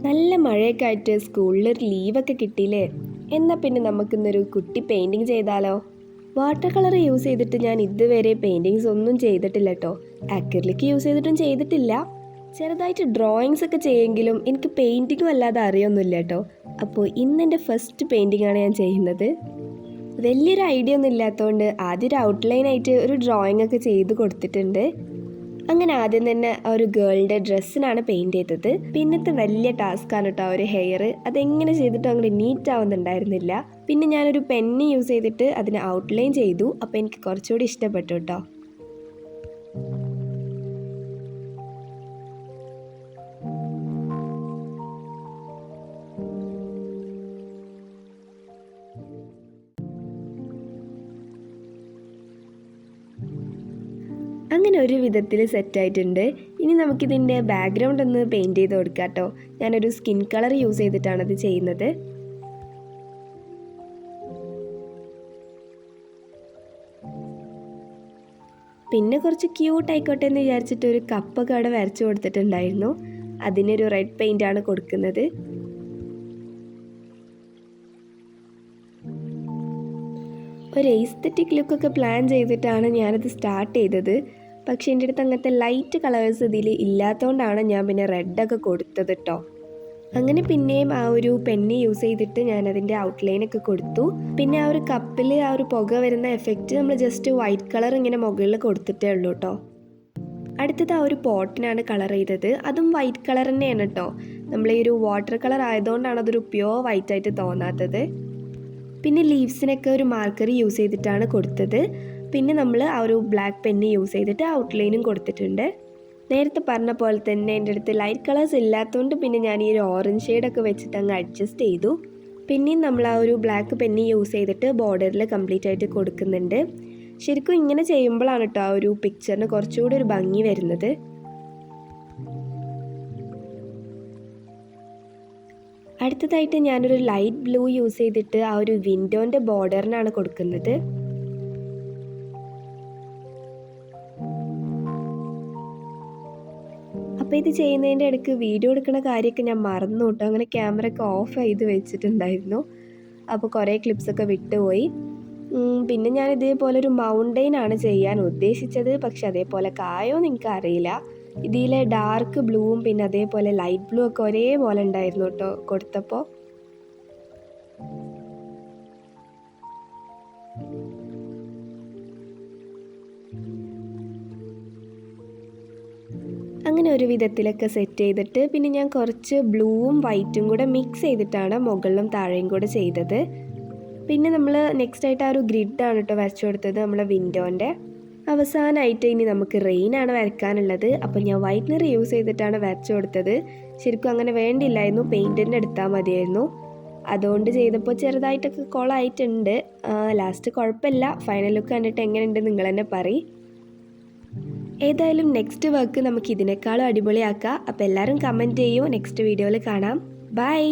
നല്ല മഴയൊക്കെ ആയിട്ട് സ്കൂളിലൊരു ലീവൊക്കെ കിട്ടിയില്ലേ? എന്നാൽ പിന്നെ നമുക്കിന്നൊരു കുട്ടി പെയിൻറ്റിങ് ചെയ്താലോ? വാട്ടർ കളർ യൂസ് ചെയ്തിട്ട് ഞാൻ ഇതുവരെ പെയിൻറ്റിങ്സ് ഒന്നും ചെയ്തിട്ടില്ല കേട്ടോ. അക്രിലിക് യൂസ് ചെയ്തിട്ടും ചെയ്തിട്ടില്ല. ചെറുതായിട്ട് ഡ്രോയിങ്സ് ഒക്കെ ചെയ്യുമെങ്കിലും എനിക്ക് പെയിൻറ്റിങ്ങും അല്ലാതെ അറിയൊന്നുമില്ല കേട്ടോ. അപ്പോൾ ഇന്നെൻ്റെ ഫസ്റ്റ് പെയിൻറ്റിംഗ് ആണ് ഞാൻ ചെയ്യുന്നത്. വലിയൊരു ഐഡിയ ഒന്നും ഇല്ലാത്തതുകൊണ്ട് ആദ്യം ഒരു ഔട്ട്ലൈനായിട്ട് ഒരു ഡ്രോയിങ് ഒക്കെ ചെയ്ത് കൊടുത്തിട്ടുണ്ട്. അങ്ങനെ ആദ്യം തന്നെ ഒരു ഗേളിൻ്റെ ഡ്രസ്സിനാണ് പെയിൻറ് ചെയ്തത്. പിന്നത്തെ വലിയ ടാസ്ക്കാണ് കേട്ടോ ഒരു ഹെയർ. അതെങ്ങനെ ചെയ്തിട്ട് അങ്ങോട്ട് നീറ്റ് ആവുന്നുണ്ടായിരുന്നില്ല. പിന്നെ ഞാനൊരു പെന്ന് യൂസ് ചെയ്തിട്ട് അതിനെ ഔട്ട്ലൈൻ ചെയ്തു. അപ്പോൾ എനിക്ക് കുറച്ചുകൂടി ഇഷ്ടപ്പെട്ടു കേട്ടോ. അങ്ങനെ ഒരു വിധത്തിൽ സെറ്റായിട്ടുണ്ട്. ഇനി നമുക്കിതിൻ്റെ ബാക്ക്ഗ്രൗണ്ട് ഒന്ന് പെയിൻറ് ചെയ്ത് കൊടുക്കാം കേട്ടോ. ഞാനൊരു സ്കിൻ കളർ യൂസ് ചെയ്തിട്ടാണ് അത് ചെയ്യുന്നത്. പിന്നെ കുറച്ച് ക്യൂട്ട് ആയിക്കോട്ടെ എന്ന് വിചാരിച്ചിട്ട് ഒരു കപ്പൊക്കെ അവിടെ വരച്ചു കൊടുത്തിട്ടുണ്ടായിരുന്നു. അതിനൊരു റെഡ് പെയിൻ്റ് ആണ് കൊടുക്കുന്നത്. ഒരു എസ്തെറ്റിക് ലുക്കൊക്കെ പ്ലാൻ ചെയ്തിട്ടാണ് ഞാനത് സ്റ്റാർട്ട് ചെയ്തത്. പക്ഷേ എൻ്റെ അടുത്ത് അങ്ങനത്തെ ലൈറ്റ് കളേഴ്സ് ഇതിൽ ഇല്ലാത്തതുകൊണ്ടാണ് ഞാൻ പിന്നെ റെഡൊക്കെ കൊടുത്തത് കേട്ടോ. അങ്ങനെ പിന്നെയും ആ ഒരു പെന്ന് യൂസ് ചെയ്തിട്ട് ഞാനതിൻ്റെ ഔട്ട്ലൈനൊക്കെ കൊടുത്തു. പിന്നെ ആ ഒരു കപ്പിൽ ആ ഒരു പുക വരുന്ന എഫക്റ്റ് നമ്മൾ ജസ്റ്റ് വൈറ്റ് കളർ ഇങ്ങനെ മുകളിൽ കൊടുത്തിട്ടേ ഉള്ളൂ കേട്ടോ. അടുത്തത് ആ ഒരു പോട്ടിനാണ് കളർ ചെയ്തത്. അതും വൈറ്റ് കളർ തന്നെയാണ് കേട്ടോ. നമ്മൾ ഈ ഒരു വാട്ടർ കളർ ആയതുകൊണ്ടാണ് അതൊരു പ്യോർ വൈറ്റ് ആയിട്ട് തോന്നാത്തത്. പിന്നെ ലീവ്സിനൊക്കെ ഒരു മാർക്കർ യൂസ് ചെയ്തിട്ടാണ് കൊടുത്തത്. പിന്നെ നമ്മൾ ആ ഒരു ബ്ലാക്ക് പെന്ന് യൂസ് ചെയ്തിട്ട് ഔട്ട്ലൈനും കൊടുത്തിട്ടുണ്ട്. നേരത്തെ പറഞ്ഞ പോലെ തന്നെ എൻ്റെ അടുത്ത് ലൈറ്റ് കളേഴ്സ് ഇല്ലാത്തതുകൊണ്ട് പിന്നെ ഞാൻ ഈ ഒരു ഓറഞ്ച് ഷെയ്ഡൊക്കെ വെച്ചിട്ട് അങ്ങ് അഡ്ജസ്റ്റ് ചെയ്തു. പിന്നെയും നമ്മൾ ആ ഒരു ബ്ലാക്ക് പെന്ന് യൂസ് ചെയ്തിട്ട് ബോർഡറിൽ കംപ്ലീറ്റ് ആയിട്ട് കൊടുക്കുന്നുണ്ട്. ശരിക്കും ഇങ്ങനെ ചെയ്യുമ്പോഴാണ് കേട്ടോ ആ ഒരു പിക്ചറിന് കുറച്ചുകൂടി ഒരു ഭംഗി വരുന്നത്. അടുത്തതായിട്ട് ഞാനൊരു ലൈറ്റ് ബ്ലൂ യൂസ് ചെയ്തിട്ട് ആ ഒരു വിൻഡോൻ്റെ ബോർഡറിനാണ് കൊടുക്കുന്നത്. അപ്പോൾ ഇത് ചെയ്യുന്നതിൻ്റെ ഇടയ്ക്ക് വീഡിയോ എടുക്കുന്ന കാര്യമൊക്കെ ഞാൻ മറന്നു കേട്ടോ. അങ്ങനെ ക്യാമറ ഒക്കെ ഓഫ് ചെയ്ത് വെച്ചിട്ടുണ്ടായിരുന്നു. അപ്പോൾ കുറേ ക്ലിപ്സൊക്കെ വിട്ടുപോയി. പിന്നെ ഞാൻ ഇതേപോലെ ഒരു മൗണ്ടെയിൻ ആണ് ചെയ്യാൻ ഉദ്ദേശിച്ചത്. പക്ഷെ അതേപോലെ കായോന്ന് എനിക്കറിയില്ല. ഇതിലെ ഡാർക്ക് ബ്ലൂവും പിന്നെ അതേപോലെ ലൈറ്റ് ബ്ലൂ ഒക്കെ ഒരേപോലെ ഉണ്ടായിരുന്നു കേട്ടോ കൊടുത്തപ്പോൾ. അങ്ങനെ ഒരു വിധത്തിലൊക്കെ സെറ്റ് ചെയ്തിട്ട് പിന്നെ ഞാൻ കുറച്ച് ബ്ലൂവും വൈറ്റും കൂടെ മിക്സ് ചെയ്തിട്ടാണ് മുകളിലും താഴെയും കൂടെ ചെയ്തത്. പിന്നെ നമ്മൾ നെക്സ്റ്റ് ആയിട്ട് ആ ഒരു ഗ്രിഡാണ് കേട്ടോ വരച്ചു കൊടുത്തത് നമ്മളെ വിൻഡോൻ്റെ. അവസാനമായിട്ട് ഇനി നമുക്ക് റെയിനാണ് വരയ്ക്കാനുള്ളത്. അപ്പോൾ ഞാൻ വൈറ്റ്നർ യൂസ് ചെയ്തിട്ടാണ് വരച്ചു കൊടുത്തത്. ശരിക്കും അങ്ങനെ വേണ്ടിയില്ലായിരുന്നു, പെയിൻറ്റിൻ്റെ എടുത്താൽ മതിയായിരുന്നു. അതുകൊണ്ട് ചെയ്തപ്പോൾ ചെറുതായിട്ടൊക്കെ കോളായിട്ടുണ്ട്. ലാസ്റ്റ് കുഴപ്പമില്ല. ഫൈനൽ ലുക്ക് കണ്ടിട്ട് എങ്ങനെയുണ്ട് നിങ്ങൾ തന്നെ പറയും. ഏതായാലും നെക്സ്റ്റ് വർക്ക് നമുക്ക് ഇതിനേക്കാളും അടിപൊളിയാക്കാം. അപ്പോൾ എല്ലാവരും കമൻറ്റ് ചെയ്യൂ. നെക്സ്റ്റ് വീഡിയോയിൽ കാണാം. ബൈ.